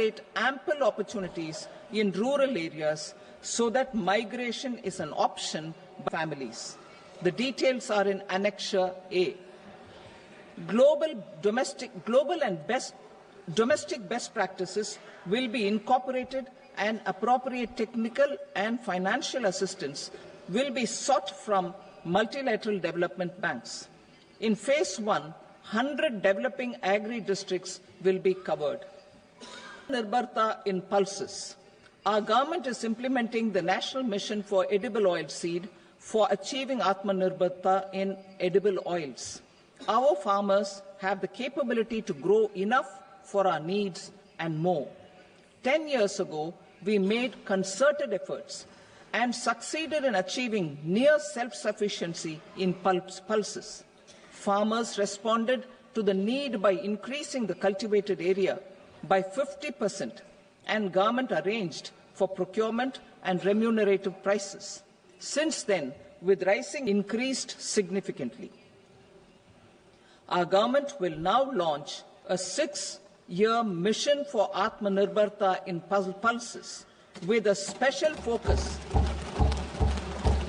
generate ample opportunities in rural areas so that migration is an option for families. The details are in Annexure A. Domestic best practices will be incorporated, and appropriate technical and financial assistance will be sought from multilateral development banks. In Phase 1, 100 developing agri-districts will be covered. Nirbharta in pulses. Our government is implementing the National Mission for Edible Oilseed for achieving Atmanirbharta in edible oils. Our farmers have the capability to grow enough for our needs and more. 10 years ago, we made concerted efforts and succeeded in achieving near self-sufficiency in pulses. Farmers responded to the need by increasing the cultivated area by 50%, and government arranged for procurement and remunerative prices. Since then, with rising, increased significantly. Our government will now launch a 6-year mission for Atmanirbharta in pulses, with a special focus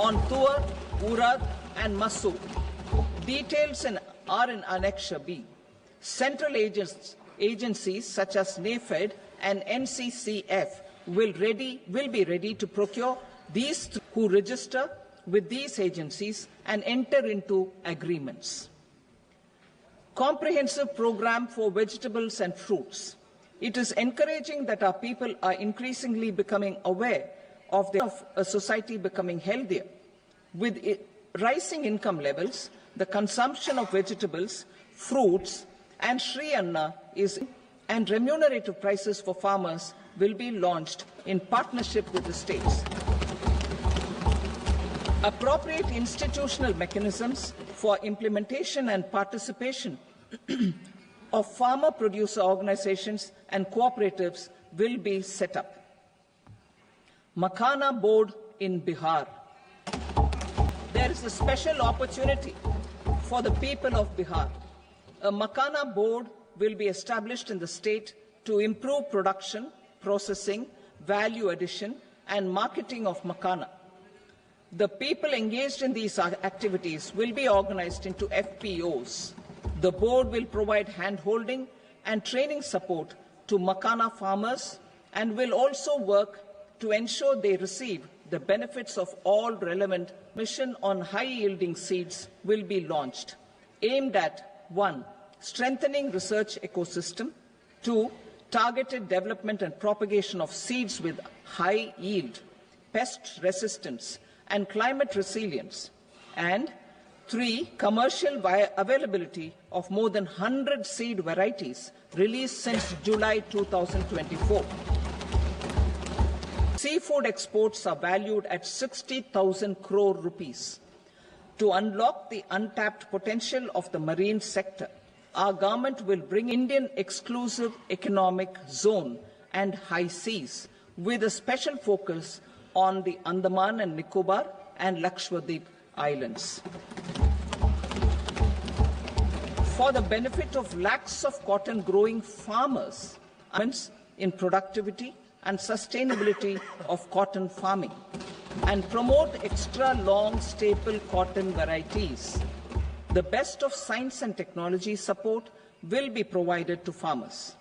on tur, urad and masoor. Details are in Annexure B. Central agencies such as NAFED and NCCF will be ready to procure these who register with these agencies and enter into agreements. Comprehensive program for vegetables and fruits. It is encouraging that our people are increasingly becoming aware of a society becoming healthier. With rising income levels, the consumption of vegetables, fruits and Shri Anna and remunerative prices for farmers will be launched in partnership with the states. Appropriate institutional mechanisms for implementation and participation of farmer producer organizations and cooperatives will be set up. Makhana board in Bihar. There is a special opportunity for the people of Bihar. A Makhana board will be established in the state to improve production, processing, value addition and marketing of Makhana. The people engaged in these activities will be organized into FPOs. The board will provide hand-holding and training support to Makhana farmers and will also work to ensure they receive the benefits of all relevant. Mission on high-yielding seeds will be launched, aimed at 1. Strengthening research ecosystem, 2. Targeted development and propagation of seeds with high yield, pest resistance and climate resilience, and 3. Commercial availability of more than 100 seed varieties released since July 2024. Seafood exports are valued at 60,000 crore rupees. To unlock the untapped potential of the marine sector, our government will bring Indian exclusive economic zone and high seas with a special focus on the Andaman and Nicobar and Lakshadweep Islands. For the benefit of lakhs of cotton growing farmers, in productivity and sustainability of cotton farming, and promote extra long staple cotton varieties. The best of science and technology support will be provided to farmers.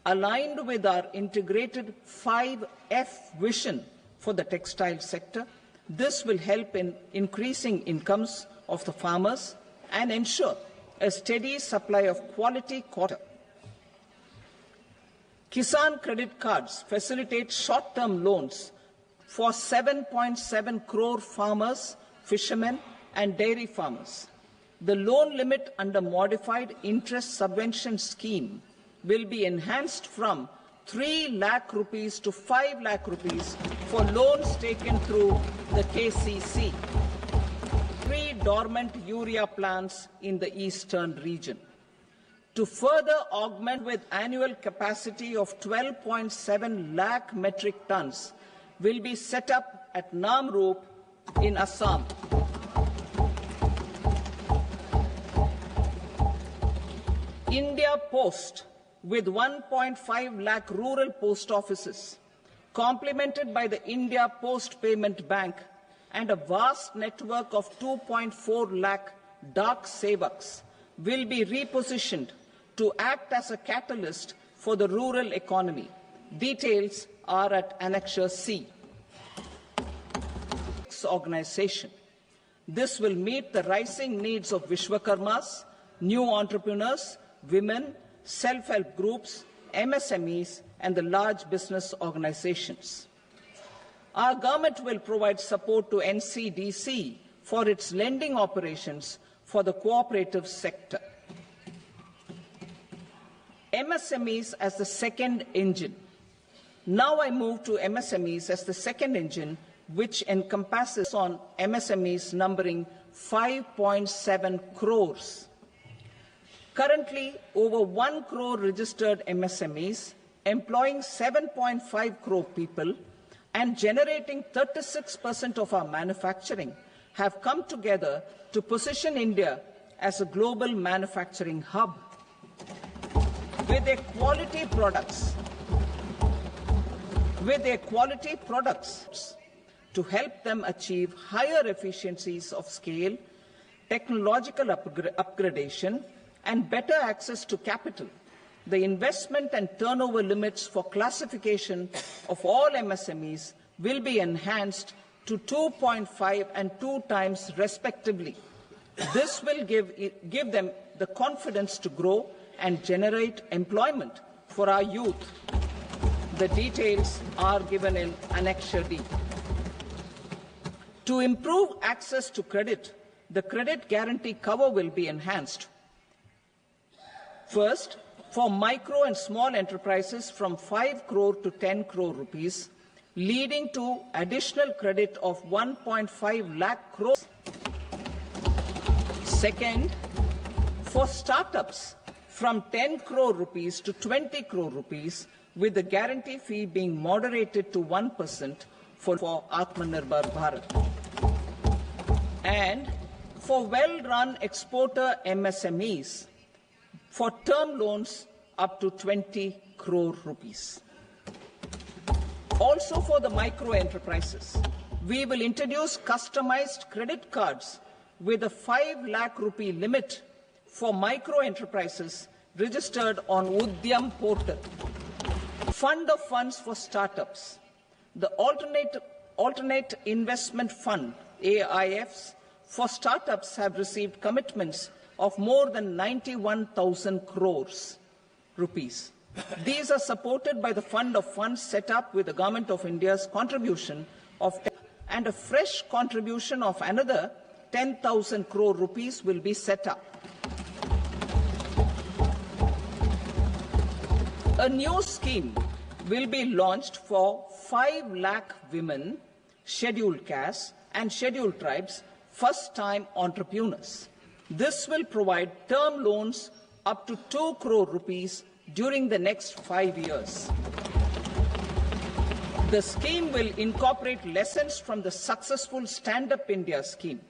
Aligned with our integrated 5F vision for the textile sector, this will help in increasing incomes of the farmers and ensure a steady supply of quality cotton. Kisan credit cards facilitate short-term loans for 7.7 crore farmers, fishermen and dairy farmers. The loan limit under modified interest subvention scheme will be enhanced from 3 lakh rupees to 5 lakh rupees for loans taken through the KCC. 3 dormant urea plants in the eastern region. To further augment with annual capacity of 12.7 lakh metric tons will be set up at Namrup in Assam. India Post with 1.5 lakh rural post offices, complemented by the India Post Payment Bank and a vast network of 2.4 lakh Dak Sevaks, will be repositioned to act as a catalyst for the rural economy. Details are at Annexure C. Organization. This will meet the rising needs of Vishwakarmas, new entrepreneurs, women, self-help groups, MSMEs, and the large business organizations. Our government will provide support to NCDC for its lending operations for the cooperative sector. MSMEs as the second engine. Now I move to MSMEs as the second engine, which encompasses on MSMEs numbering 5.7 crores. Currently, over 1 crore registered MSMEs, employing 7.5 crore people and generating 36% of our manufacturing, have come together to position India as a global manufacturing hub. With their quality products, to help them achieve higher efficiencies of scale, technological upgradation, and better access to capital. The investment and turnover limits for classification of all MSMEs will be enhanced to 2.5 and 2 times respectively. This will give them the confidence to grow and generate employment for our youth. The details are given in Annexure D. To improve access to credit, the credit guarantee cover will be enhanced. First, for micro and small enterprises from 5 crore to 10 crore rupees, leading to additional credit of 1.5 lakh crores. Second, for startups from 10 crore rupees to 20 crore rupees, with the guarantee fee being moderated to 1% for Atmanirbhar Bharat. And for well-run exporter MSMEs, for term loans up to 20 crore rupees. Also for the micro enterprises, we will introduce customized credit cards with a 5 lakh rupee limit for micro enterprises registered on Udyam portal. Fund of funds for startups. The alternate investment fund, AIFs, for startups have received commitments of more than 91,000 crores rupees. These are supported by the fund of funds set up with the Government of India's contribution of 10, and a fresh contribution of another 10,000 crore rupees will be set up. A new scheme will be launched for 5 lakh women, scheduled castes and scheduled tribes, first-time entrepreneurs. This will provide term loans up to 2 crore rupees during the next 5 years. The scheme will incorporate lessons from the successful Stand Up India scheme.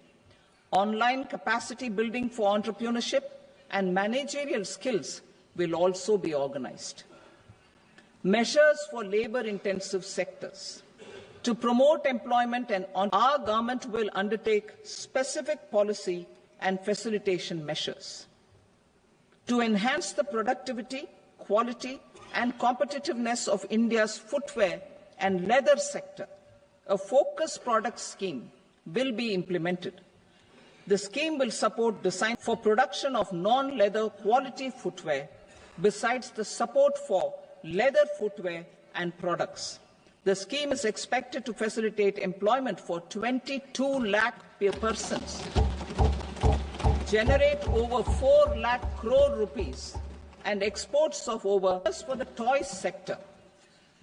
Online capacity building for entrepreneurship and managerial skills will also be organized. Measures for labor-intensive sectors. To promote employment, and our government will undertake specific policy and facilitation measures. To enhance the productivity, quality, and competitiveness of India's footwear and leather sector, a focused product scheme will be implemented. The scheme will support design for production of non-leather quality footwear, besides the support for leather footwear and products. The scheme is expected to facilitate employment for 22 lakh persons, generate over 4 lakh crore rupees, and exports of over for the toys sector.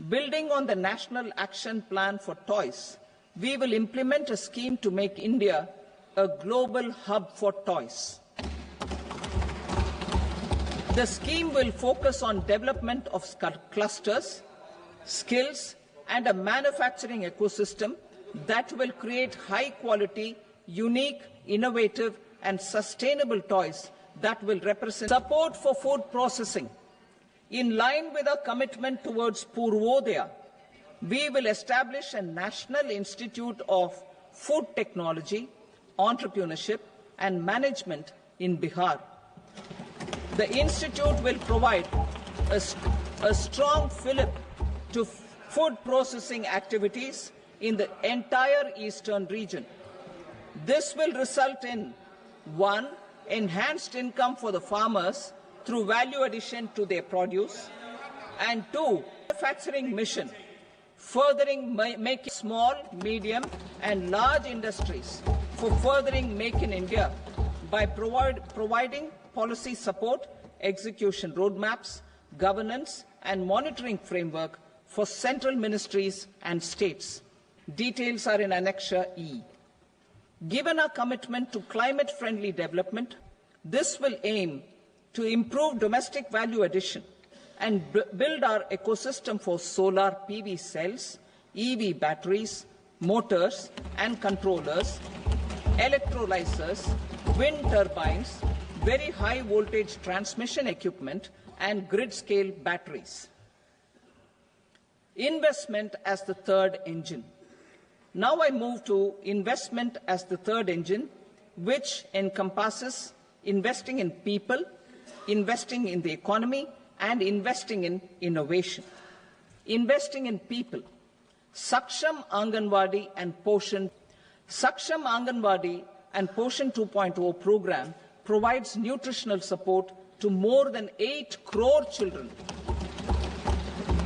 Building on the National Action Plan for Toys, we will implement a scheme to make India a global hub for toys. The scheme will focus on development of clusters, skills, and a manufacturing ecosystem that will create high-quality, unique, innovative, and sustainable toys that will represent support for food processing. In line with our commitment towards Purvodaya, we will establish a National Institute of Food Technology, Entrepreneurship and Management in Bihar. The institute will provide a strong fillip to food processing activities in the entire eastern region. This will result in 1. Enhanced income for the farmers through value addition to their produce, and 2. Manufacturing mission, furthering making small, medium and large industries for furthering Make in India by providing policy support, execution roadmaps, governance and monitoring framework for central ministries and states. Details are in Annexure E. Given our commitment to climate-friendly development, this will aim to improve domestic value addition and build our ecosystem for solar PV cells, EV batteries, motors and controllers, electrolyzers, wind turbines, very high voltage transmission equipment and grid-scale batteries. Investment as the third engine. Now I move to investment as the third engine, which encompasses investing in people, investing in the economy, and investing in innovation. Investing in people. Saksham Anganwadi and Poshan. Saksham Anganwadi and Poshan 2.0 program provides nutritional support to more than 8 crore children,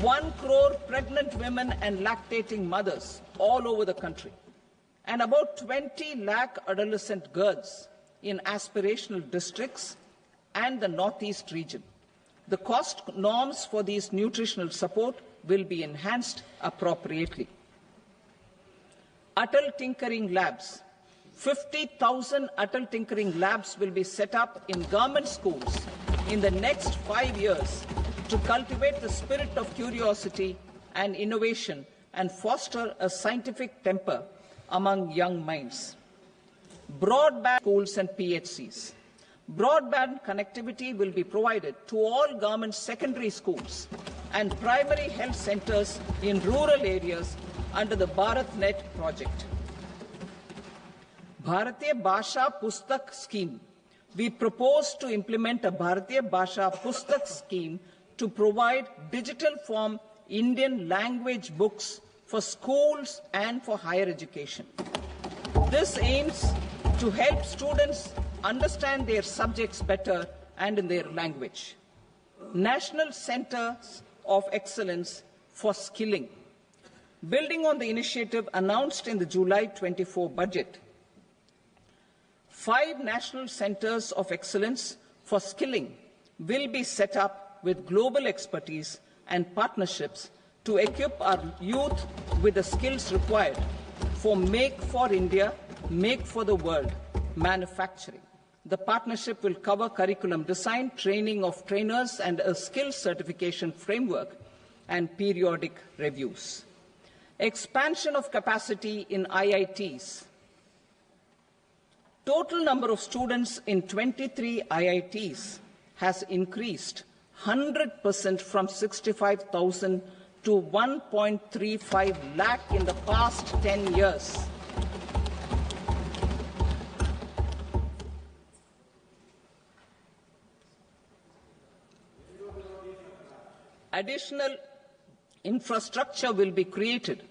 1 crore pregnant women and lactating mothers all over the country, and about 20 lakh adolescent girls in aspirational districts and the Northeast region. The cost norms for these nutritional support will be enhanced appropriately. Atal Tinkering Labs. 50,000 Atal Tinkering Labs will be set up in government schools in the next 5 years to cultivate the spirit of curiosity and innovation and foster a scientific temper among young minds. Broadband schools and PHCs. Broadband connectivity will be provided to all government secondary schools and primary health centers in rural areas under the BharatNet project. Bharatiya Bhasha Pustak Scheme. We propose to implement a Bharatiya Bhasha Pustak scheme to provide digital form Indian language books for schools and for higher education. This aims to help students understand their subjects better and in their language. National Centers of Excellence for Skilling. Building on the initiative announced in the July 24 budget, 5 national centers of excellence for skilling will be set up with global expertise and partnerships to equip our youth with the skills required for Make for India, Make for the World manufacturing. The partnership will cover curriculum design, training of trainers, and a skills certification framework and periodic reviews. Expansion of capacity in IITs. Total number of students in 23 IITs has increased 100% from 65,000 to 1.35 lakh in the past 10 years. Additional infrastructure will be created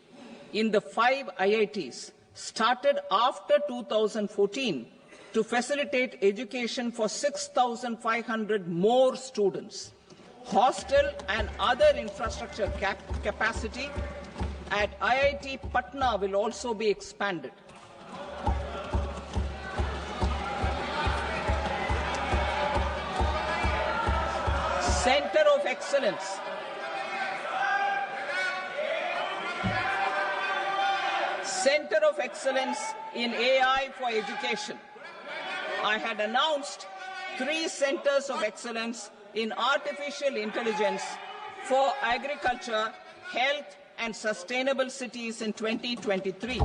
in the 5 IITs started after 2014 to facilitate education for 6,500 more students. Hostel and other infrastructure capacity at IIT Patna will also be expanded. Center of Excellence. Center of Excellence in AI for Education. I had announced 3 centers of excellence in artificial intelligence for agriculture, health and sustainable cities in 2023.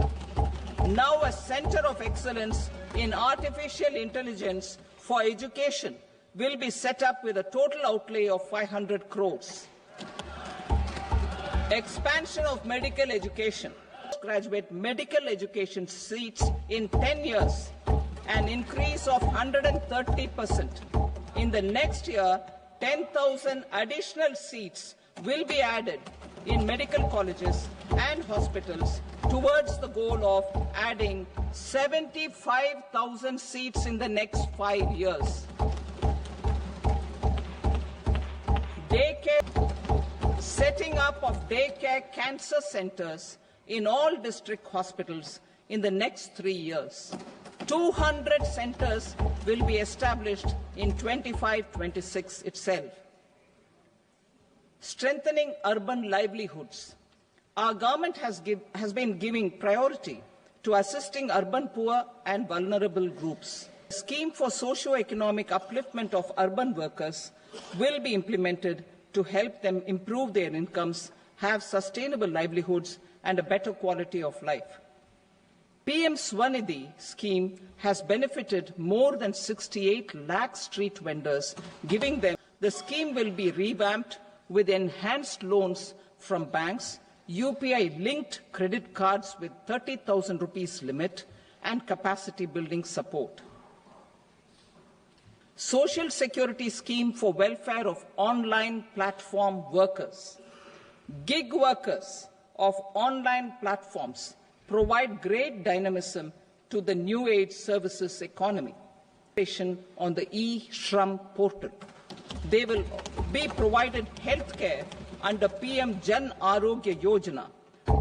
Now a center of excellence in artificial intelligence for education will be set up with a total outlay of 500 crores. Expansion of medical education. Postgraduate medical education seats in 10 years, an increase of 130%. In the next year, 10,000 additional seats will be added in medical colleges and hospitals towards the goal of adding 75,000 seats in the next 5 years. Setting up of daycare cancer centers in all district hospitals in the next 3 years. 200 centers will be established in 25-26 itself. Strengthening urban livelihoods. Our government has been giving priority to assisting urban poor and vulnerable groups. A scheme for socio-economic upliftment of urban workers will be implemented to help them improve their incomes, have sustainable livelihoods, and a better quality of life. PM Swanidhi scheme has benefited more than 68 lakh street vendors, giving them. The scheme will be revamped with enhanced loans from banks, UPI-linked credit cards with 30,000 rupees limit, and capacity building support. Social Security scheme for welfare of online platform workers. Gig workers of online platforms provide great dynamism to the new age services economy. On the e-Shram portal. They will be provided health care under PM Jan Arogya Yojana.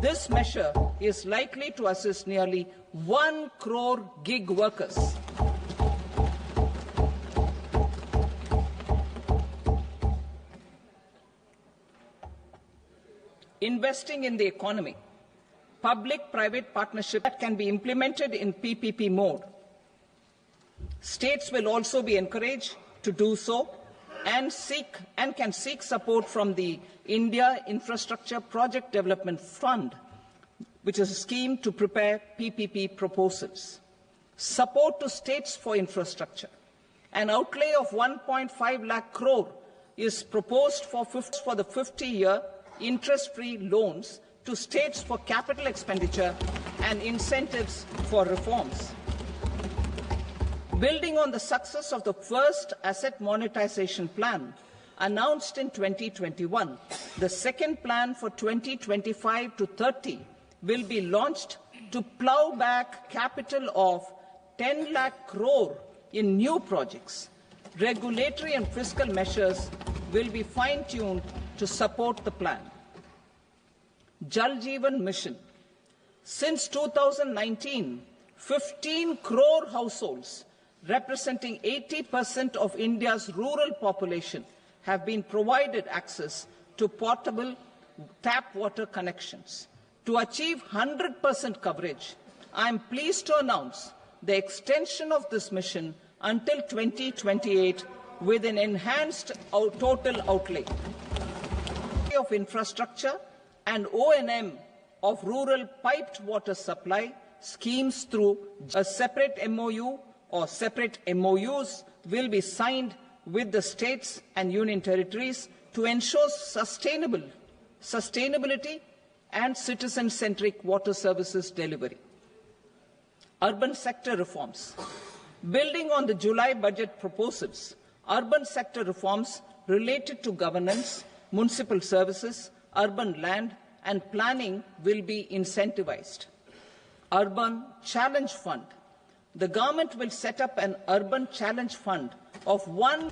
This measure is likely to assist nearly 1 crore gig workers. Investing in the economy. Public-private partnership that can be implemented in PPP mode. States will also be encouraged to do so and can seek support from the India Infrastructure Project Development Fund, which is a scheme to prepare PPP proposals. Support to states for infrastructure. An outlay of 1.5 lakh crore is proposed for the 50-year interest-free loans to states for capital expenditure and incentives for reforms. Building on the success of the first asset monetization plan announced in 2021, the second plan for 2025 to 30 will be launched to plough back capital of 10 lakh crore in new projects. Regulatory and fiscal measures will be fine-tuned to support the plan. Jal Jeevan Mission. Since 2019, 15 crore households, representing 80% of India's rural population, have been provided access to portable tap water connections. To achieve 100% coverage, I am pleased to announce the extension of this mission until 2028 with an enhanced total outlay of infrastructure and O&M of rural piped water supply schemes through a separate MOU or separate MOUs will be signed with the states and union territories to ensure sustainability and citizen-centric water services delivery. Urban sector reforms. Building on the July budget proposals, urban sector reforms related to governance, municipal services, urban land and planning will be incentivized. Urban Challenge Fund. The government will set up an Urban Challenge Fund of one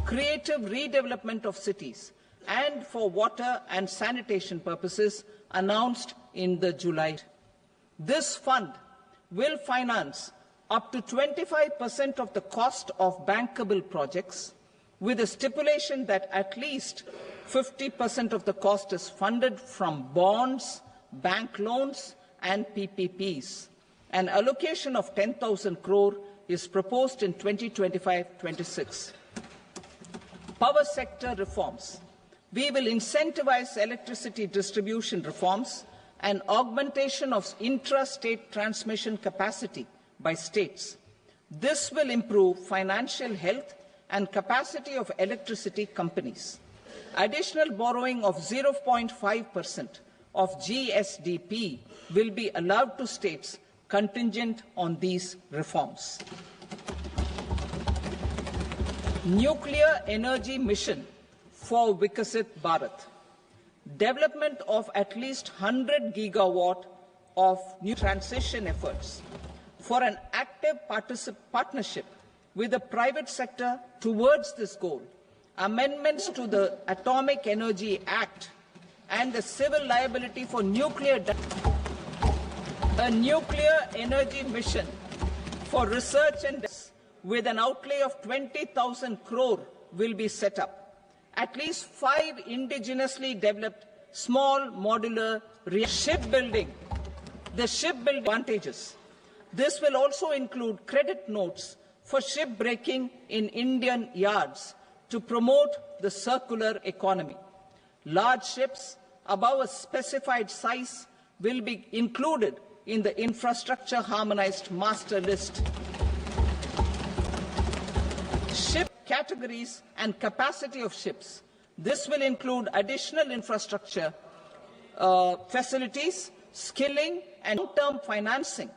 creative redevelopment of cities and for water and sanitation purposes announced in the July. This fund will finance up to 25% of the cost of bankable projects with a stipulation that at least 50% of the cost is funded from bonds, bank loans and PPPs. An allocation of 10,000 crore is proposed in 2025-26. Power sector reforms. We will incentivize electricity distribution reforms and augmentation of intra-state transmission capacity by states. This will improve financial health and capacity of electricity companies. Additional borrowing of 0.5% of GSDP will be allowed to states contingent on these reforms. Nuclear energy mission for Vikasit Bharat. Development of at least 100 gigawatt of new transition efforts for an active partnership with the private sector towards this goal. Amendments to the Atomic Energy Act and the civil liability for a nuclear energy mission for research and with an outlay of 20,000 crore will be set up. At least 5 indigenously developed small modular shipbuilding. The shipbuilding advantages. This will also include credit notes for shipbreaking in Indian yards to promote the circular economy. Large ships above a specified size will be included in the infrastructure harmonized master list. Ship categories and capacity of ships. This will include additional infrastructure facilities, skilling and long-term financing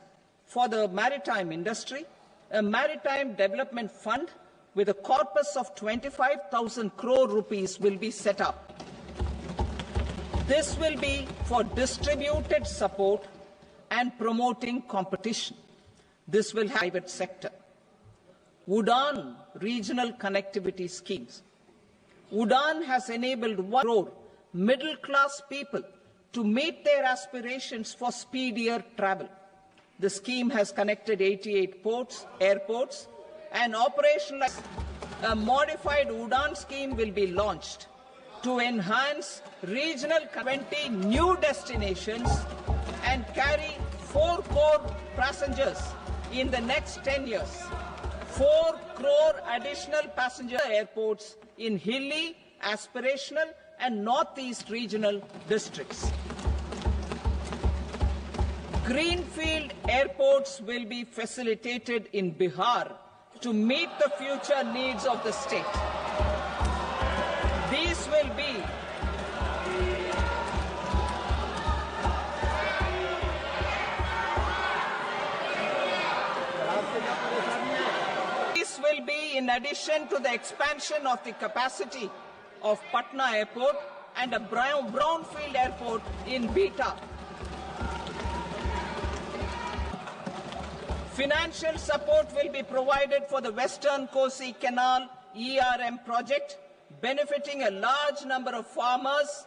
for the maritime industry, a maritime development fund with a corpus of 25,000 crore rupees will be set up. This will be for distributed support and promoting competition. This will have private sector. UDAN regional connectivity schemes. UDAN has enabled 1 crore middle-class people to meet their aspirations for speedier travel. The scheme has connected 88 airports, and operationalized. A modified UDAN scheme will be launched to enhance regional 20 new destinations and carry 4 crore passengers in the next 10 years. 4 crore additional passenger airports in hilly, aspirational and northeast regional districts. Greenfield airports will be facilitated in Bihar to meet the future needs of the state. These will be in addition to the expansion of the capacity of Patna Airport and a brownfield airport in Beta. Financial support will be provided for the Western Kosi Canal ERM project, benefiting a large number of farmers,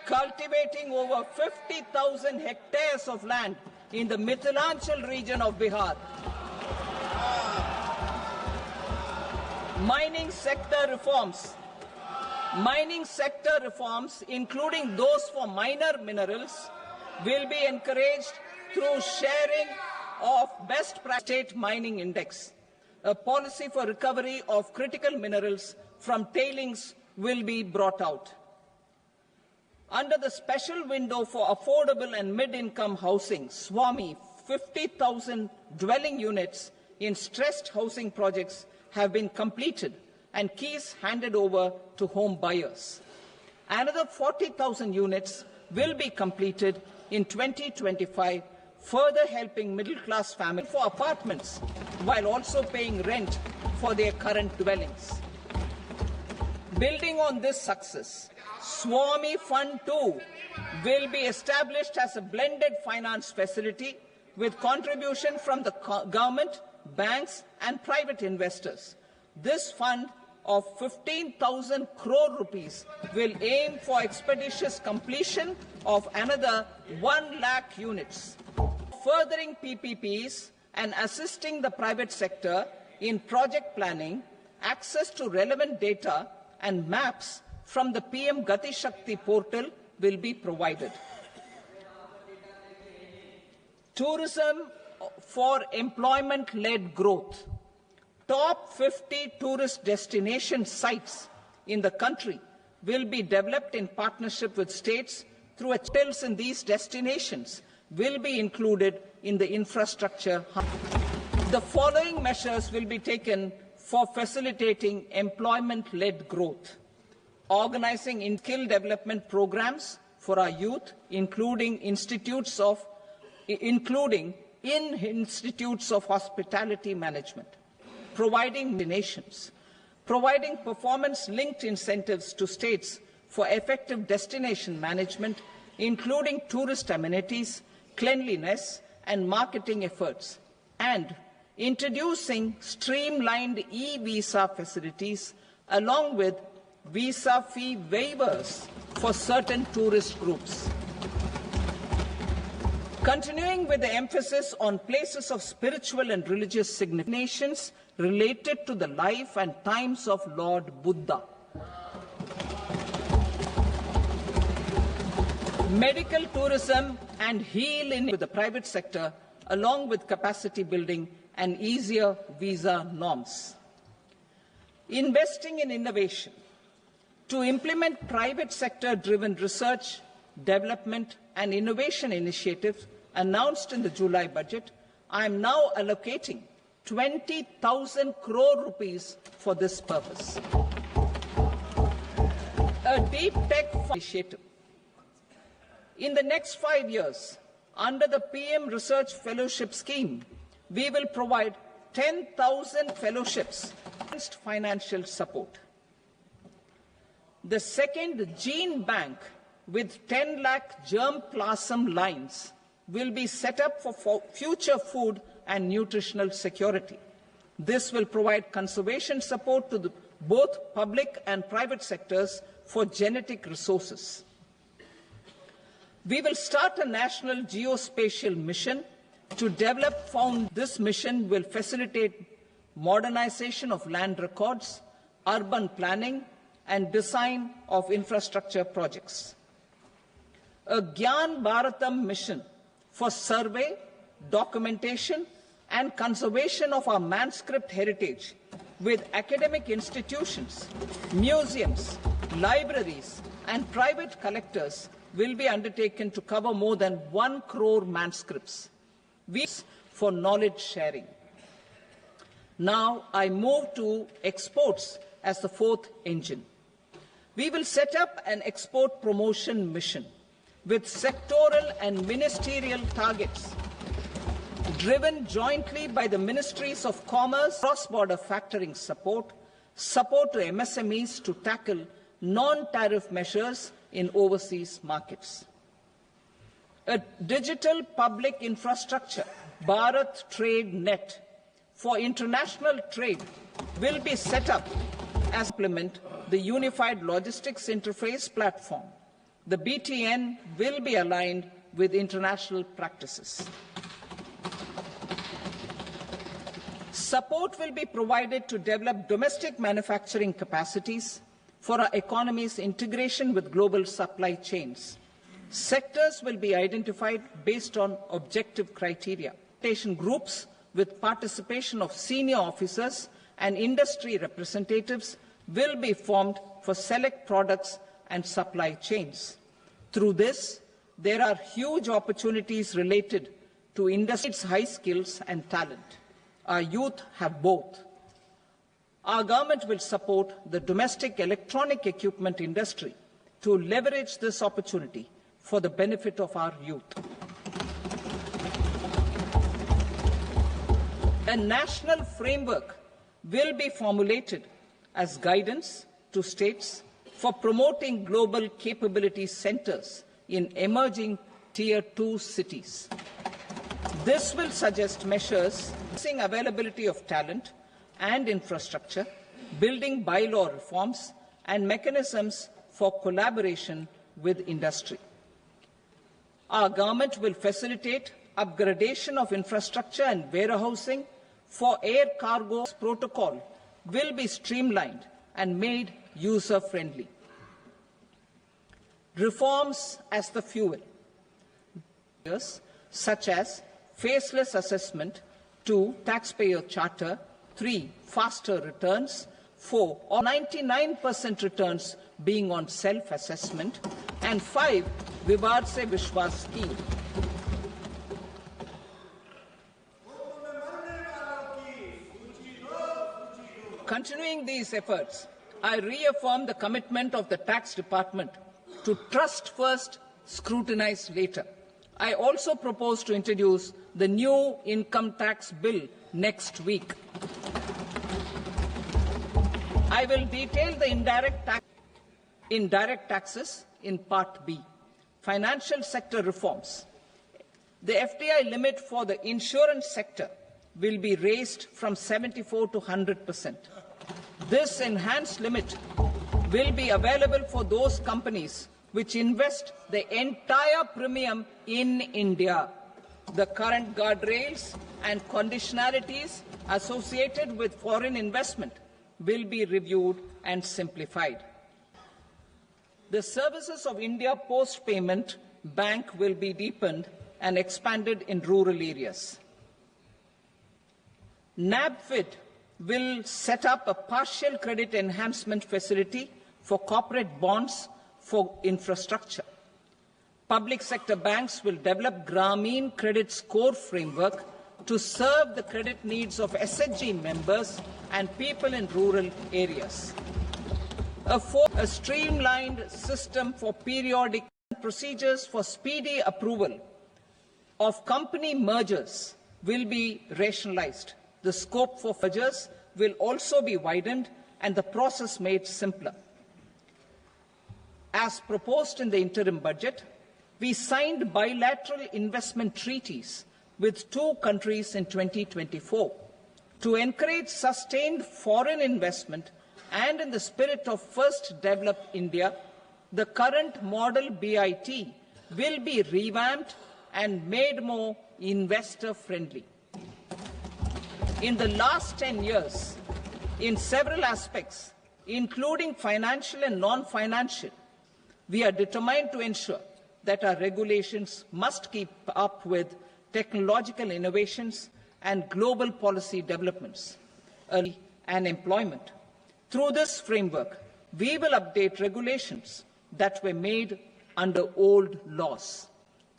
cultivating over 50,000 hectares of land in the Mithilanchal region of Bihar. Mining sector reforms. Mining sector reforms, including those for minor minerals, will be encouraged through sharing of best practice state mining index. A policy for recovery of critical minerals from tailings will be brought out. Under the special window for affordable and mid-income housing, SWAMI, 50,000 dwelling units in stressed housing projects have been completed and keys handed over to home buyers. Another 40,000 units will be completed in 2025, further helping middle-class families for apartments while also paying rent for their current dwellings. Building on this success, SWAMI Fund 2 will be established as a blended finance facility with contribution from the government, banks and private investors. This fund of 15,000 crore rupees will aim for expeditious completion of another 1 lakh units. Furthering PPPs and assisting the private sector in project planning, access to relevant data and maps from the PM Gati Shakti portal will be provided. Tourism for employment-led growth. Top 50 tourist destination sites in the country will be developed in partnership with states through hotels in these destinations will be included in the infrastructure. The following measures will be taken for facilitating employment-led growth, organizing skill development programs for our youth, including in institutes of hospitality management, providing nations, providing performance-linked incentives to states for effective destination management, including tourist amenities, cleanliness, and marketing efforts, and introducing streamlined e-visa facilities along with visa fee waivers for certain tourist groups. Continuing with the emphasis on places of spiritual and religious significance related to the life and times of Lord Buddha. Medical tourism and healing with the private sector, along with capacity building and easier visa norms. Investing in innovation to implement private sector-driven research, development and innovation initiatives announced in the July budget, I am now allocating 20,000 crore rupees for this purpose. A deep tech initiative. In the next 5 years, under the PM Research Fellowship Scheme, we will provide 10,000 fellowships against financial support. The second gene bank with 10 lakh germplasm lines will be set up for future food and nutritional security. This will provide conservation support to both public and private sectors for genetic resources. We will start a national geospatial mission to develop This mission will facilitate modernization of land records, urban planning, and design of infrastructure projects. A Gyan Bharatam mission for survey, documentation, and conservation of our manuscript heritage with academic institutions, museums, libraries, and private collectors will be undertaken to cover more than 1 crore manuscripts for knowledge sharing. Now I move to exports as the fourth engine. We will set up an export promotion mission with sectoral and ministerial targets driven jointly by the Ministries of Commerce, cross-border factoring support to MSMEs to tackle non-tariff measures in overseas markets. A digital public infrastructure, Bharat Trade Net, for international trade will be set up as implement the Unified Logistics Interface Platform. The BTN will be aligned with international practices. Support will be provided to develop domestic manufacturing capacities for our economy's integration with global supply chains. Sectors will be identified based on objective criteria. Groups with participation of senior officers and industry representatives will be formed for select products and supply chains. Through this, there are huge opportunities related to industry's high skills and talent. Our youth have both. Our government will support the domestic electronic equipment industry to leverage this opportunity for the benefit of our youth. A national framework will be formulated as guidance to states for promoting global capability centers in emerging Tier 2 cities. This will suggest measures increasing availability of talent and infrastructure, building bylaw reforms, and mechanisms for collaboration with industry. Our government will facilitate upgradation of infrastructure and warehousing for air cargo. Protocol will be streamlined and made user-friendly. Reforms as the fuel, such as faceless assessment, 2, taxpayer charter, 3, faster returns, 4, or 99% returns being on self-assessment, and 5, Vivad Se Vishwas scheme. continuing these efforts, I reaffirm the commitment of the Tax Department to trust first, scrutinize later. I also propose to introduce the new income tax bill next week. I will detail the indirect taxes in Part B. Financial sector reforms. The FDI limit for the insurance sector will be raised from 74 to 100%. This enhanced limit will be available for those companies which invest the entire premium in India. The current guardrails and conditionalities associated with foreign investment will be reviewed and simplified. The services of India Post Payment Bank will be deepened and expanded in rural areas. NABFID will set up a partial credit enhancement facility for corporate bonds for infrastructure. Public sector banks will develop Grameen Credit Score framework to serve the credit needs of SHG members and people in rural areas. A streamlined system for periodic procedures for speedy approval of company mergers will be rationalized. The scope for mergers will also be widened and the process made simpler. As proposed in the interim budget, we signed bilateral investment treaties with 2 countries in 2024 to encourage sustained foreign investment, and in the spirit of First Develop India, the current model BIT will be revamped and made more investor-friendly. In the last 10 years, in several aspects, including financial and non-financial, we are determined to ensure that our regulations must keep up with technological innovations and global policy developments and employment. Through this framework, we will update regulations that were made under old laws.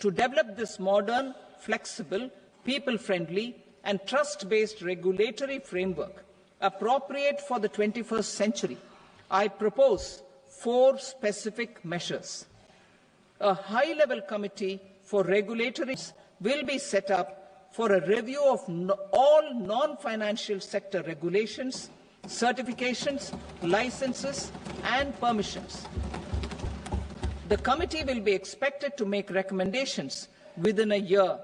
To develop this modern, flexible, people-friendly and trust-based regulatory framework appropriate for the 21st century, I propose 4 specific measures. A high-level committee for regulatory will be set up for a review of all non-financial sector regulations, certifications, licenses and permissions. The committee will be expected to make recommendations within a year.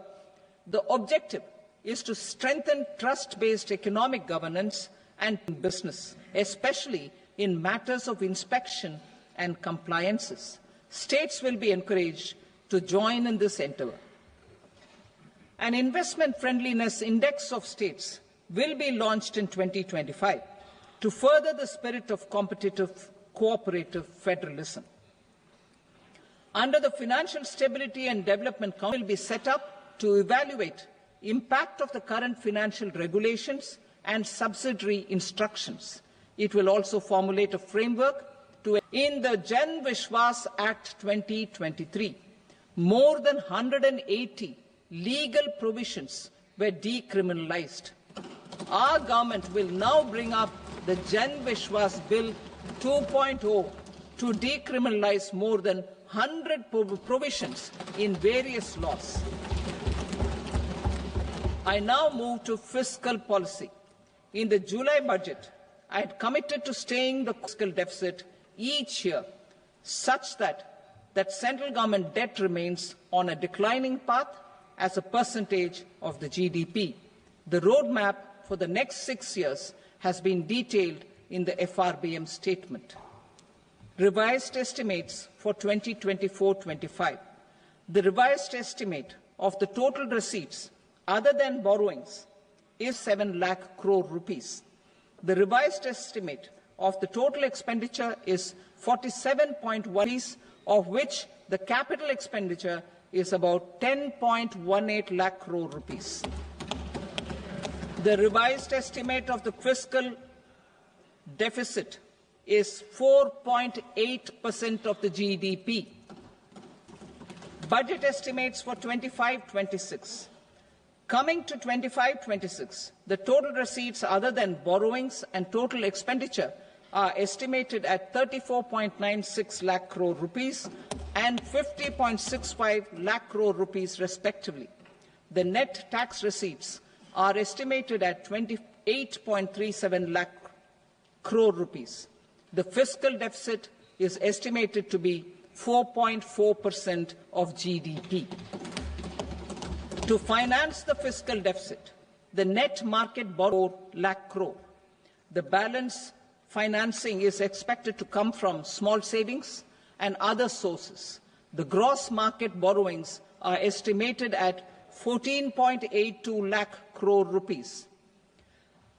The objective is to strengthen trust-based economic governance and business, especially in matters of inspection and compliances. States will be encouraged to join in this endeavour. An investment friendliness index of states will be launched in 2025 to further the spirit of competitive, cooperative federalism. Under the Financial Stability and Development Council will be set up to evaluate impact of the current financial regulations and subsidiary instructions. It will also formulate a framework in the Jan Vishwas Act 2023. More than 180 legal provisions were decriminalized. Our government will now bring up the Jan Vishwas Bill 2.0 to decriminalize more than 100 provisions in various laws. I now move to fiscal policy. In the July budget, I had committed to staying the fiscal deficit each year such that central government debt remains on a declining path as a percentage of the GDP. The roadmap for the next 6 years has been detailed in the FRBM statement. Revised estimates for 2024-25. The revised estimate of the total receipts other than borrowings is 7 lakh crore rupees. The revised estimate of the total expenditure is 47.1, of which the capital expenditure is about 10.18 lakh crore rupees. The revised estimate of the fiscal deficit is 4.8% of the GDP. Budget estimates for 25-26. Coming to 25-26, the total receipts other than borrowings and total expenditure are estimated at 34.96 lakh crore rupees and 50.65 lakh crore rupees respectively. The net tax receipts are estimated at 28.37 lakh crore rupees. The fiscal deficit is estimated to be 4.4% of GDP. To finance the fiscal deficit, the net market borrow 4 lakh crore. The balance financing is expected to come from small savings and other sources. The gross market borrowings are estimated at 14.82 lakh crore rupees.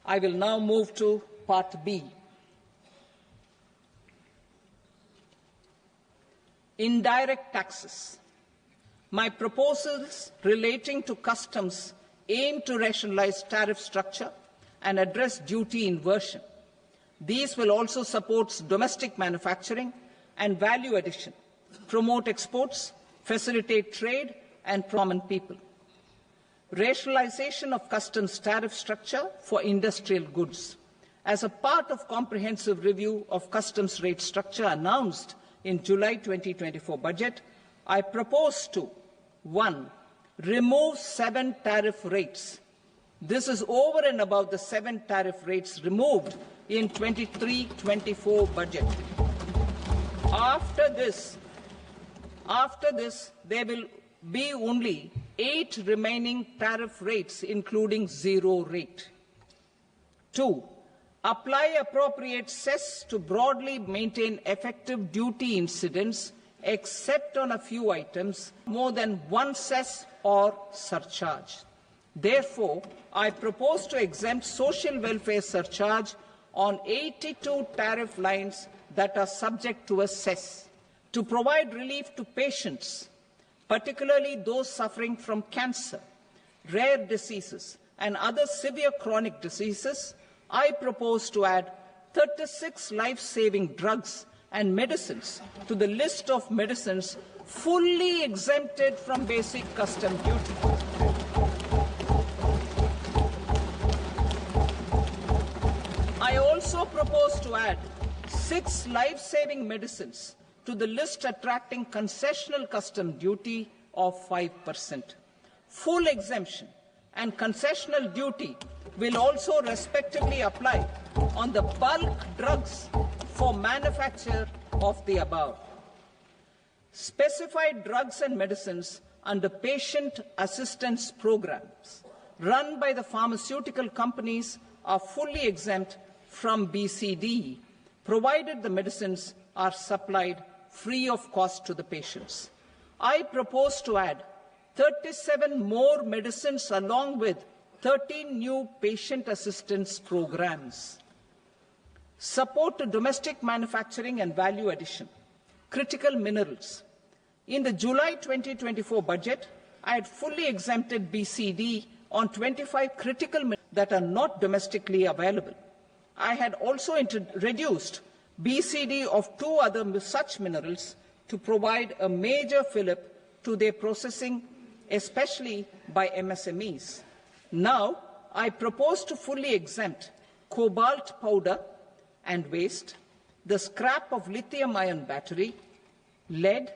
I will now move to Part B. Indirect taxes. My proposals relating to customs aim to rationalize tariff structure and address duty inversion. These will also support domestic manufacturing and value addition, promote exports, facilitate trade, and common people. Rationalization of customs tariff structure for industrial goods. As a part of comprehensive review of customs rate structure announced in July 2024 budget, I propose to 1. Remove 7 tariff rates. This is over and above the 7 tariff rates removed in 23-24 budget. After this, there will be only 8 remaining tariff rates, including 0 rate. 2. Apply appropriate cess to broadly maintain effective duty incidence, except on a few items, more than 1 cess or surcharge. Therefore, I propose to exempt social welfare surcharge on 82 tariff lines that are subject to a cess. To provide relief to patients, particularly those suffering from cancer, rare diseases, and other severe chronic diseases, I propose to add 36 life-saving drugs and medicines to the list of medicines fully exempted from basic custom duty. I also propose to add 6 life-saving medicines to the list attracting concessional custom duty of 5%. Full exemption and concessional duty will also respectively apply on the bulk drugs for manufacture of the above. Specified drugs and medicines under patient assistance programs run by the pharmaceutical companies are fully exempt from BCD, provided the medicines are supplied free of cost to the patients. I propose to add 37 more medicines along with 13 new patient assistance programs. Support to domestic manufacturing and value addition. Critical minerals. In the July 2024 budget, I had fully exempted BCD on 25 critical minerals that are not domestically available. I had also reduced BCD of 2 other such minerals to provide a major fillip to their processing, especially by MSMEs. Now, I propose to fully exempt cobalt powder and waste, the scrap of lithium-ion battery, lead,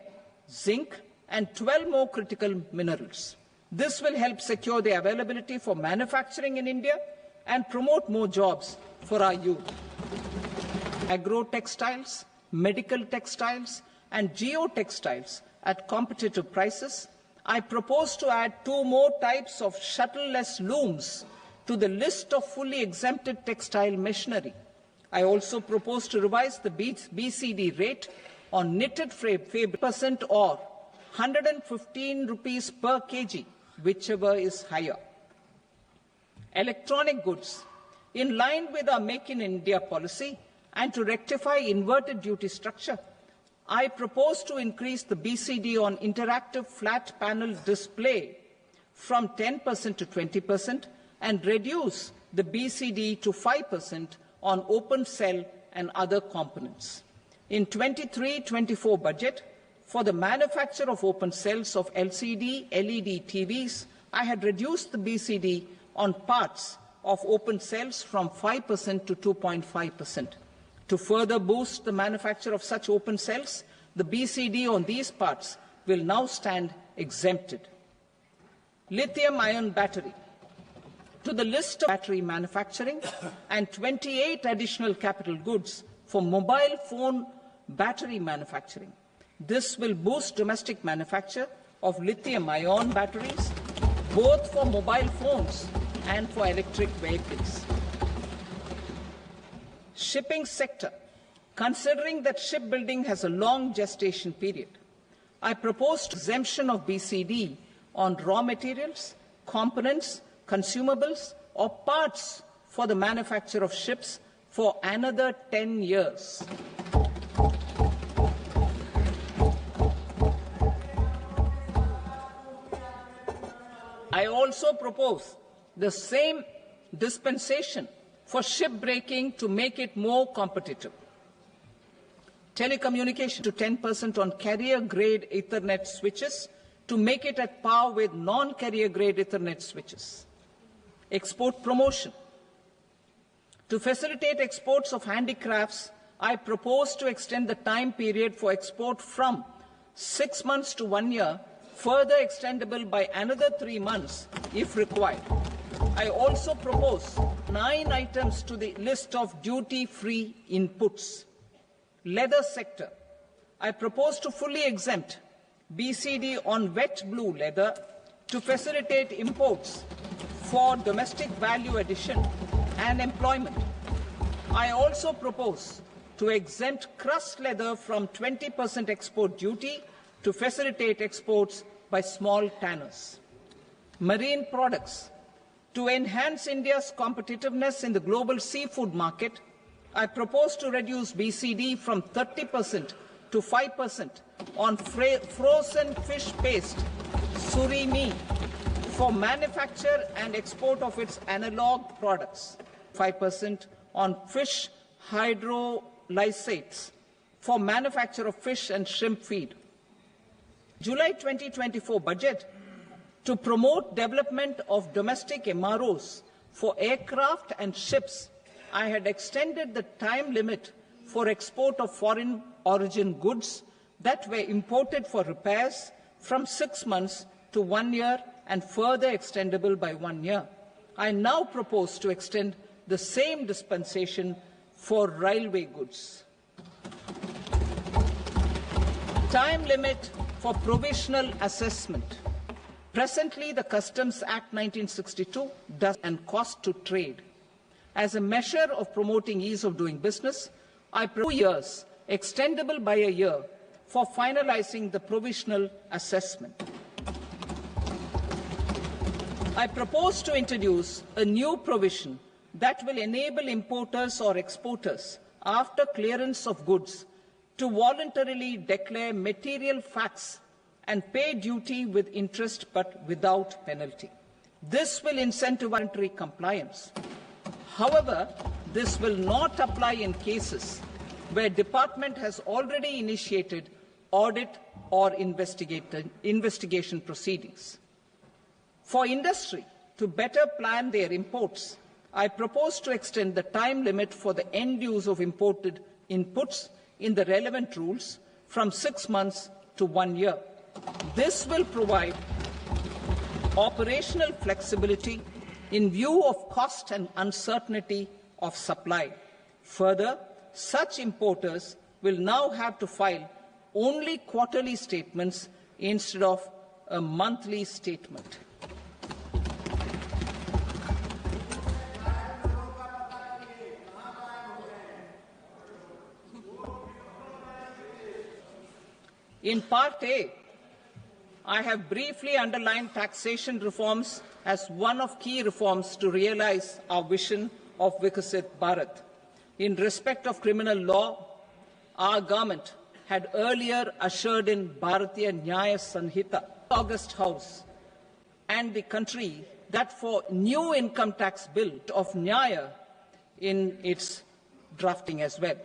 zinc, and 12 more critical minerals. This will help secure their availability for manufacturing in India and promote more jobs for our youth. Agro-textiles, medical textiles, and geotextiles at competitive prices. I propose to add 2 more types of shuttle-less looms to the list of fully exempted textile machinery. I also propose to revise the BCD rate on knitted fabric % or 115 rupees per kg, whichever is higher. Electronic goods. In line with our Make in India policy and to rectify inverted duty structure, I propose to increase the BCD on interactive flat panel display from 10% to 20% and reduce the BCD to 5% on open cell and other components. In 23-24 budget, for the manufacture of open cells of LCD, LED TVs I had reduced the BCD on parts of open cells from 5% to 2.5%. To further boost the manufacture of such open cells, the BCD on these parts will now stand exempted. Lithium-ion battery. To the list of battery manufacturing and 28 additional capital goods for mobile phone battery manufacturing. This will boost domestic manufacture of lithium-ion batteries, both for mobile phones and for electric vehicles. Shipping sector. Considering that shipbuilding has a long gestation period, I proposed exemption of BCD on raw materials, components, consumables, or parts for the manufacture of ships for another 10 years. I also propose the same dispensation for shipbreaking to make it more competitive. Telecommunication to 10% on carrier-grade Ethernet switches to make it at par with non-carrier-grade Ethernet switches. Export promotion. To facilitate exports of handicrafts, I propose to extend the time period for export from 6 months to 1 year, further extendable by another 3 months if required. I also propose 9 items to the list of duty-free inputs. Leather sector. I propose to fully exempt BCD on wet blue leather to facilitate imports for domestic value addition and employment. I also propose to exempt crust leather from 20% export duty to facilitate exports by small tanners. Marine products. To enhance India's competitiveness in the global seafood market, I propose to reduce BCD from 30% to 5% on frozen fish paste, surimi, for manufacture and export of its analog products, 5% on fish hydrolysates for manufacture of fish and shrimp feed. July 2024 budget to promote development of domestic MROs for aircraft and ships. I had extended the time limit for export of foreign origin goods that were imported for repairs from 6 months to 1 year and further extendable by 1 year. I now propose to extend the same dispensation for railway goods. Time limit for provisional assessment. Presently, the Customs Act 1962 does and cost to trade. As a measure of promoting ease of doing business, I propose 2 years, extendable by a year, for finalizing the provisional assessment. I propose to introduce a new provision that will enable importers or exporters, after clearance of goods, to voluntarily declare material facts and pay duty with interest but without penalty. This will incentivize voluntary compliance. However, this will not apply in cases where department has already initiated audit or investigation proceedings. For industry to better plan their imports, I propose to extend the time limit for the end use of imported inputs in the relevant rules from 6 months to 1 year. This will provide operational flexibility in view of cost and uncertainty of supply. Further, such importers will now have to file only quarterly statements instead of a monthly statement. In Part A, I have briefly underlined taxation reforms as one of key reforms to realize our vision of Vikasit Bharat. In respect of criminal law, our government had earlier ushered in Bharatiya Nyaya Sanhita, August House, and the country that for new income tax bill of Nyaya in its drafting as well.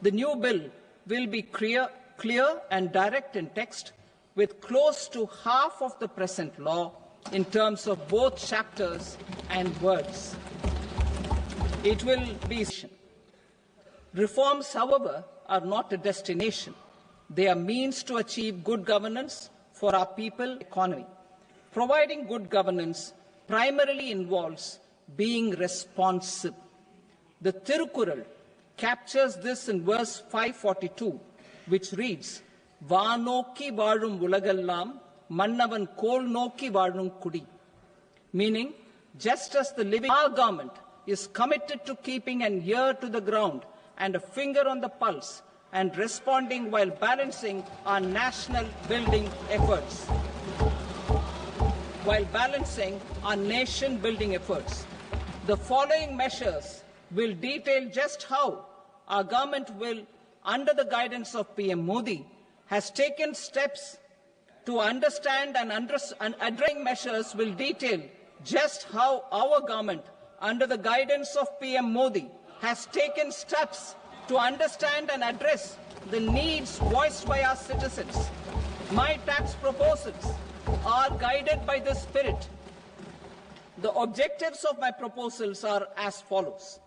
The new bill will be clear and direct in text, with close to half of the present law in terms of both chapters and words. It will be. Reforms, however, are not a destination. They are means to achieve good governance for our people and economy. Providing good governance primarily involves being responsive. The Tirukural captures this in verse 542, which reads, "Vaanokki vaazhum ulagallam, mannavan kol nokki vaazhum kudi," meaning, just as the living, our government is committed to keeping an ear to the ground and a finger on the pulse and responding while balancing our national building efforts. The following measures will detail just how our government will, under the guidance of PM Modi, has taken steps to understand and addressing measures will detail just how our government, under the guidance of PM Modi, has taken steps to understand and address the needs voiced by our citizens. My tax proposals are guided by this spirit. The objectives of my proposals are as follows.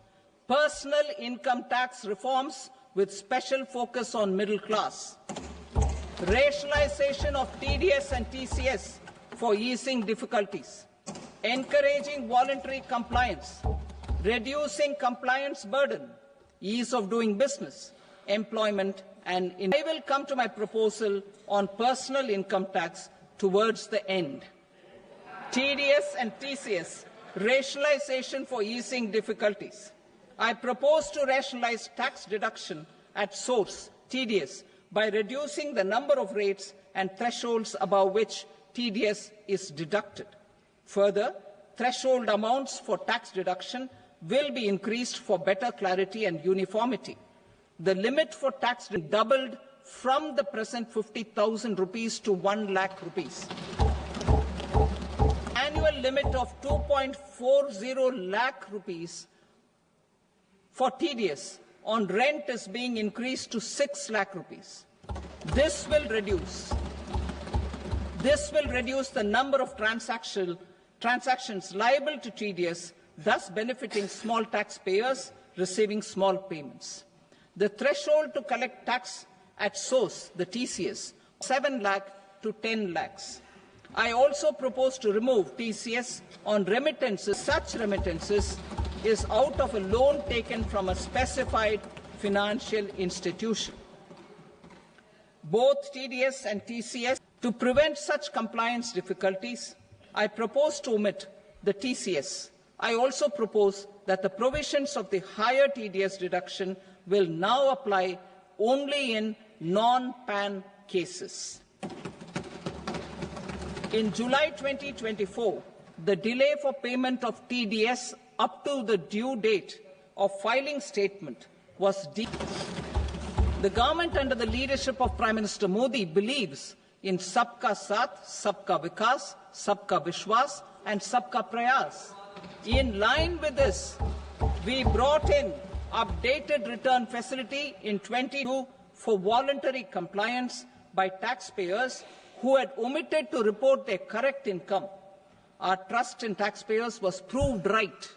Personal income tax reforms with special focus on middle class. Rationalization of TDS and TCS for easing difficulties. Encouraging voluntary compliance. Reducing compliance burden. Ease of doing business. Employment and I will come to my proposal on personal income tax towards the end. TDS and TCS, rationalization for easing difficulties. I propose to rationalize tax deduction at source, TDS, by reducing the number of rates and thresholds above which TDS is deducted. Further, threshold amounts for tax deduction will be increased for better clarity and uniformity. The limit for tax doubled from the present 50,000 rupees to 1 lakh rupees. Annual limit of 2.40 lakh rupees for TDS on rent is being increased to 6 lakh rupees. This will reduce the number of transactions liable to TDS, thus benefiting small taxpayers receiving small payments. The threshold to collect tax at source, the TCS, 7 lakh to 10 lakhs. I also propose to remove TCS on remittances. Such remittances is out of a loan taken from a specified financial institution. Both TDS and TCS, to prevent such compliance difficulties, I propose to omit the TCS. I also propose that the provisions of the higher TDS deduction will now apply only in non-PAN cases. In July 2024, the delay for payment of TDS up to the due date of filing statement was The government under the leadership of Prime Minister Modi believes in Sabka Saath, Sabka Vikas, Sabka Vishwas and Sabka Prayas. In line with this, we brought in updated return facility in 22 for voluntary compliance by taxpayers who had omitted to report their correct income. Our trust in taxpayers was proved right.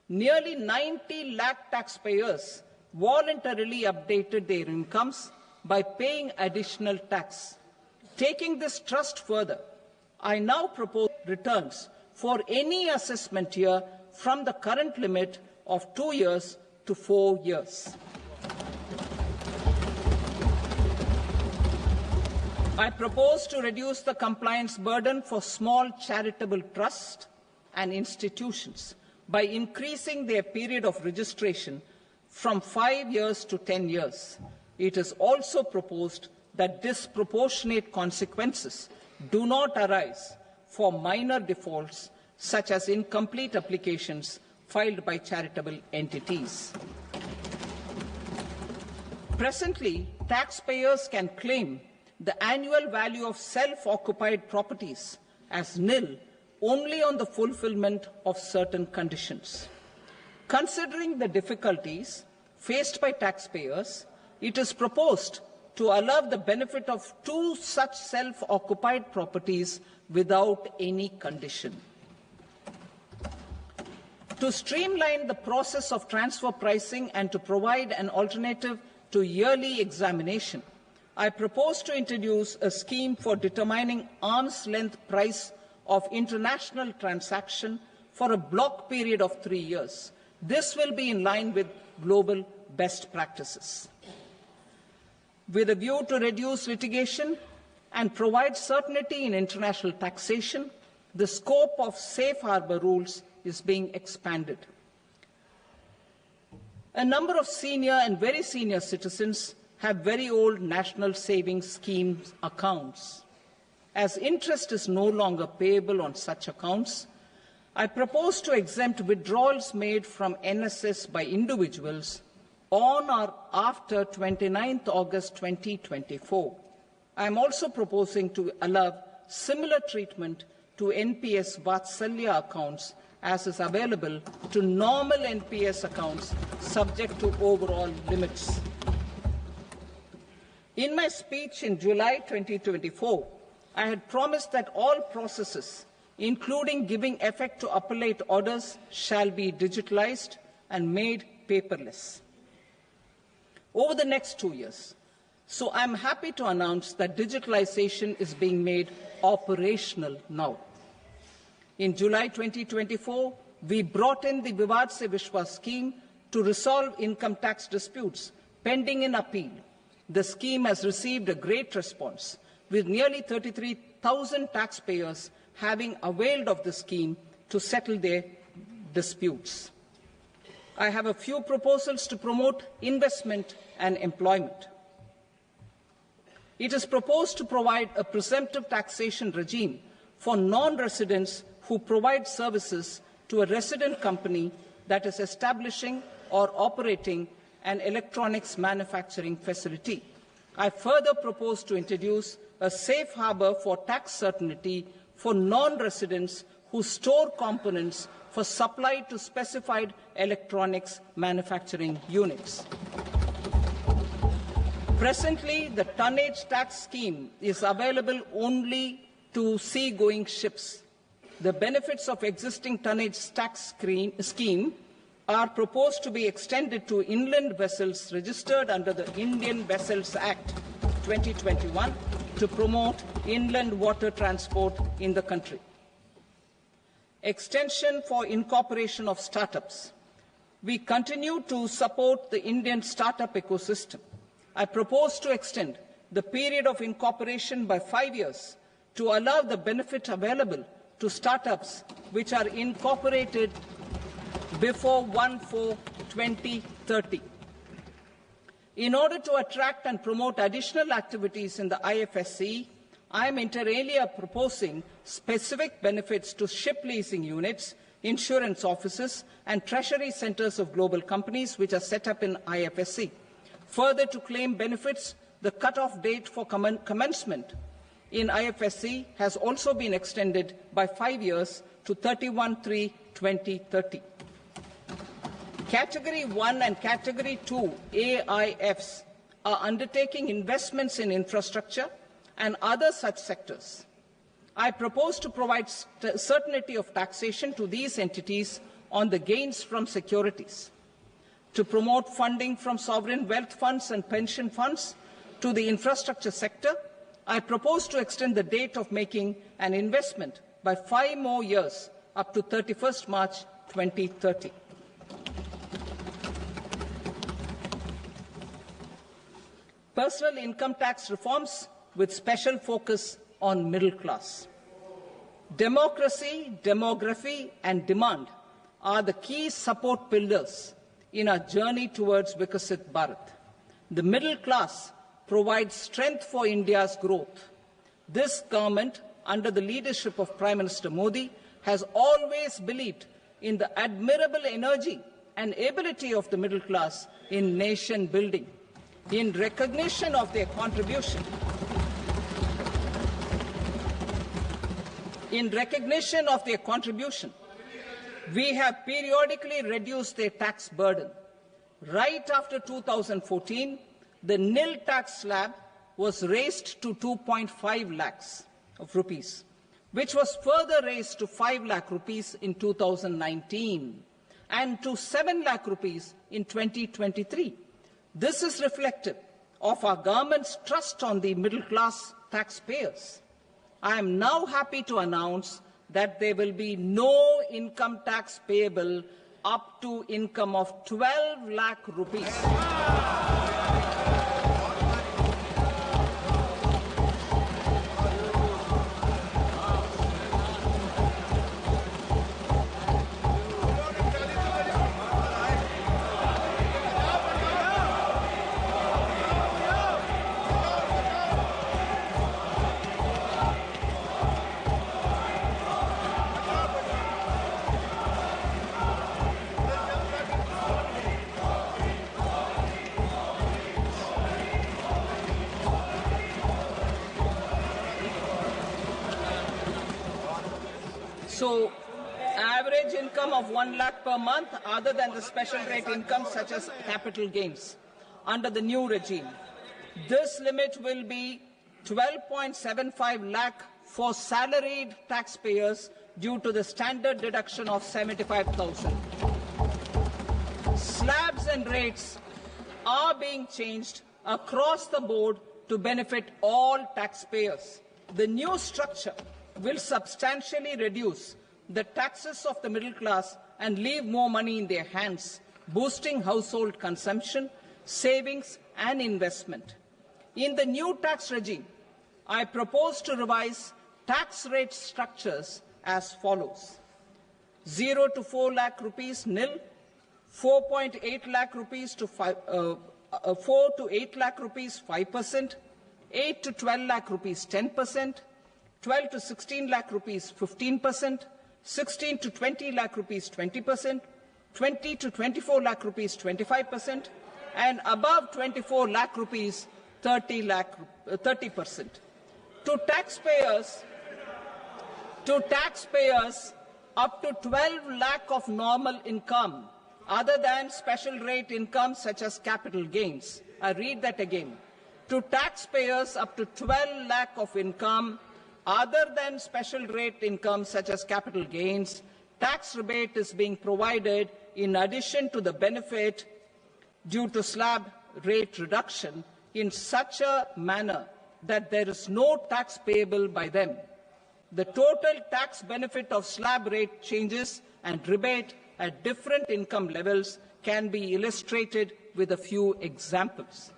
Nearly 90 lakh taxpayers voluntarily updated their incomes by paying additional tax. Taking this trust further, I now propose returns for any assessment year from the current limit of 2 years to 4 years. I propose to reduce the compliance burden for small charitable trusts and institutions by increasing their period of registration from 5 years to 10 years. It is also proposed that disproportionate consequences do not arise for minor defaults such as incomplete applications filed by charitable entities. Presently, taxpayers can claim the annual value of self-occupied properties as nil only on the fulfillment of certain conditions. Considering the difficulties faced by taxpayers, it is proposed to allow the benefit of 2 such self-occupied properties without any condition. To streamline the process of transfer pricing and to provide an alternative to yearly examination, I propose to introduce a scheme for determining arm's length price of international transaction for a block period of 3 years. This will be in line with global best practices. With a view to reduce litigation and provide certainty in international taxation, the scope of safe harbour rules is being expanded. A number of senior and very senior citizens have very old national savings schemes accounts. As interest is no longer payable on such accounts, I propose to exempt withdrawals made from NSS by individuals on or after 29th August 2024. I am also proposing to allow similar treatment to NPS Vatsalya accounts as is available to normal NPS accounts subject to overall limits. In my speech in July 2024, I had promised that all processes, including giving effect to appellate orders, shall be digitalized and made paperless over the next 2 years. So I'm happy to announce that digitalization is being made operational now. In July 2024, we brought in the Vivad Se Vishwas scheme to resolve income tax disputes pending in appeal. The scheme has received a great response, with nearly 33,000 taxpayers having availed of the scheme to settle their disputes. I have a few proposals to promote investment and employment. It is proposed to provide a presumptive taxation regime for non-residents who provide services to a resident company that is establishing or operating an electronics manufacturing facility. I further propose to introduce a safe harbour for tax certainty for non-residents who store components for supply to specified electronics manufacturing units. Presently, the tonnage tax scheme is available only to sea-going ships. The benefits of existing tonnage tax scheme are proposed to be extended to inland vessels registered under the Indian Vessels Act 2021 to promote inland water transport in the country. Extension for incorporation of startups. We continue to support the Indian startup ecosystem. I propose to extend the period of incorporation by 5 years to allow the benefit available to startups which are incorporated before 1/4/2030. In order to attract and promote additional activities in the IFSC, I am inter alia proposing specific benefits to ship leasing units, insurance offices, and treasury centres of global companies which are set up in IFSC. Further, to claim benefits, the cut-off date for commencement in IFSC has also been extended by 5 years to 31/3/2030. Category 1 and Category 2 AIFs are undertaking investments in infrastructure and other such sectors. I propose to provide certainty of taxation to these entities on the gains from securities, to promote funding from sovereign wealth funds and pension funds to the infrastructure sector. I propose to extend the date of making an investment by 5 more years up to 31st March 2030. Personal income tax reforms with special focus on middle class. Democracy, demography, and demand are the key support pillars in our journey towards Vikasit Bharat. The middle class provides strength for India's growth. This government, under the leadership of Prime Minister Modi, has always believed in the admirable energy and ability of the middle class in nation building. In recognition of their contribution, we have periodically reduced their tax burden. Right after 2014, the nil tax slab was raised to 2.5 lakhs of rupees, which was further raised to 5 lakh rupees in 2019 and to 7 lakh rupees in 2023. This is reflective of our government's trust on the middle-class taxpayers. I am now happy to announce that there will be no income tax payable up to income of 12 lakh rupees. So, average income of 1 lakh per month, other than the special rate income such as capital gains, under the new regime. This limit will be 12.75 lakh for salaried taxpayers due to the standard deduction of 75,000. Slabs and rates are being changed across the board to benefit all taxpayers. The new structure will substantially reduce the taxes of the middle class and leave more money in their hands, boosting household consumption, savings and investment. In the new tax regime, I propose to revise tax rate structures as follows: 0 to 4 lakh rupees nil, 4.8 lakh rupees to 4 to 8 lakh rupees 5%, 8 to 12 lakh rupees 10%, 12 to 16 lakh rupees 15%, 16 to 20 lakh rupees 20%, 20 to 24 lakh rupees 25%, and above 24 lakh rupees 30%. To taxpayers up to 12 lakh of normal income, other than special rate income such as capital gains. I read that again. To taxpayers up to 12 lakh of income, other than special rate income such as capital gains, tax rebate is being provided in addition to the benefit due to slab rate reduction in such a manner that there is no tax payable by them. The total tax benefit of slab rate changes and rebate at different income levels can be illustrated with a few examples.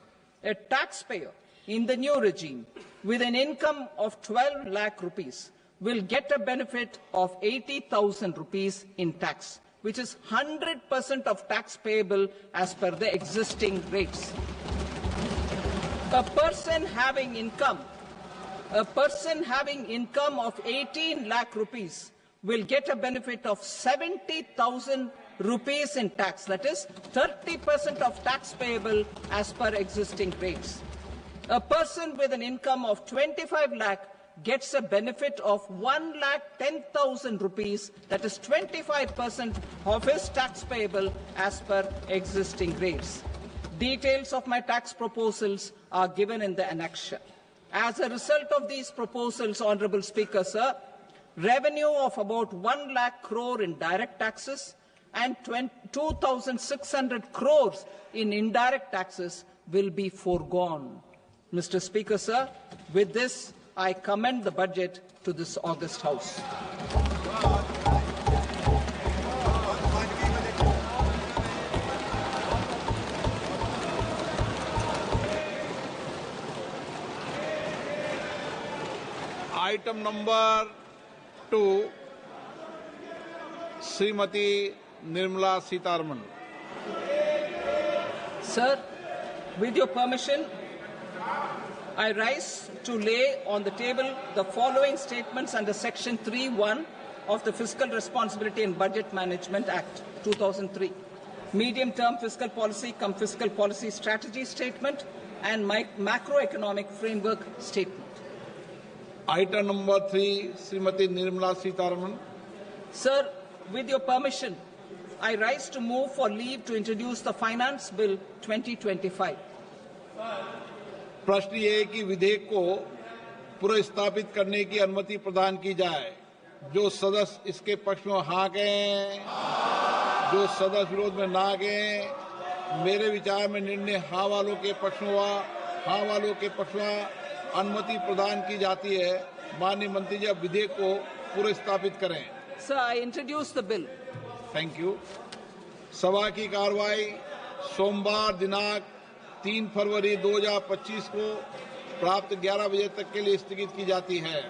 A taxpayer in the new regime with an income of 12 lakh rupees will get a benefit of 80,000 rupees in tax, which is 100% of tax payable as per the existing rates. A person having income of 18 lakh rupees will get a benefit of 70,000 rupees in tax, that is 30% of tax payable as per existing rates. A person with an income of 25 lakh gets a benefit of 1,10,000 rupees, that is 25% of his tax payable as per existing rates. Details of my tax proposals are given in the annexure. As a result of these proposals, Honourable Speaker, sir, revenue of about 1 lakh crore in direct taxes and 2,600 crores in indirect taxes will be foregone. Mr. Speaker, sir, with this, I commend the budget to this august House. Item number 2, Srimati Nirmala Sitharaman. Sir, with your permission, I rise to lay on the table the following statements under Section 3(1) of the Fiscal Responsibility and Budget Management Act 2003, medium-term fiscal policy cum fiscal policy strategy statement and macroeconomic framework statement. Item number 3, Srimati Nirmala Sitharaman. Sir, with your permission, I rise to move for leave to introduce the Finance Bill 2025. प्रश्न ये है कि विधेयक को पुनर्स्थापित करने की अनुमति प्रदान की जाए। जो सदस्य इसके पक्ष में हाँ कहें, जो सदस्य विरोध में ना कहें। मेरे विचार में निर्णय हाँ वालों के पक्ष में हुआ। हाँ वालों के पक्ष में अनुमति प्रदान की जाती है। माननीय मंत्री जी, अब विधेयक को पुनर्स्थापित करें। Sir, I introduce the bill. Thank you. सभा की कार्रवाई सोमवार दिनांक 3 फरवरी 2025 को प्राप्त 11 बजे तक के लिए स्थगित की जाती है।